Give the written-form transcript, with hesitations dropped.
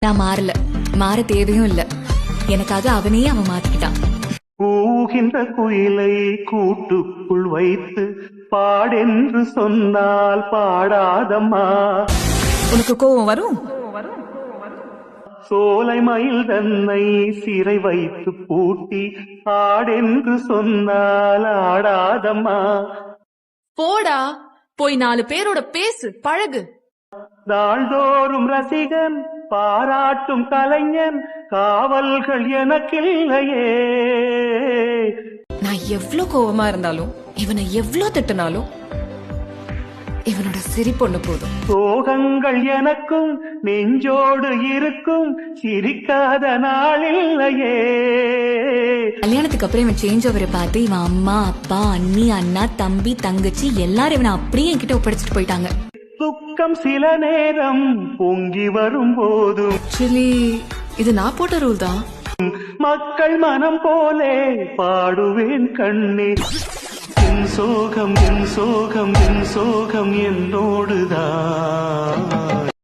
நான் மாறல, மாற தேவையும் இல்ல. எனக்காக அவனையே அவன் மாத்திக்கிட்டான். கூகின்ற குயிலை கூட்டுக்குள் வைத்து பாடென்று சொன்னால் பாடாதம்மா. உனக்கு கோவம் வரும். சோலை மயில் தன்னை சிறை வைத்து பூட்டி ஆடென்று சொன்னால் ஆடாதம்மா. போடா, போய் 4 பேரோட பேசு, பழகு. நாள்தோறும் ரசிகன் பாராட்டும் கலைஞன் காவல்கள் எனக்கில்லையே. நான் எவ்ளோ கோவமா இருந்தாலும், இவனை எவ்ளோ திட்டினாலும் இவனோட சிரிப்பொண்ணு போதும். சோகங்கள் எனக்கும் நெஞ்சோடு இருக்கும், சிரிக்காத நாளில்லையே. கல்யாணத்துக்கு அப்புறம் இவன் சேஞ்ச் ஓவரை பார்த்து இவன் அம்மா, அப்பா, அண்ணி, அண்ணா, தம்பி, தங்கச்சி எல்லாரும் இவனை அப்படியே என்கிட்ட ஒப்படைச்சிட்டு போயிட்டாங்க. துக்கம் சில நேரம் பொங்கி வரும் போதும் ஆக்சுவலி இது நான் போட்ட ரூல் தான். மக்கள் மனம் போலே பாடுவேன் கண்ணே. என் சோகம் என் சோகம் என் சோகம் என்னோடுதான்.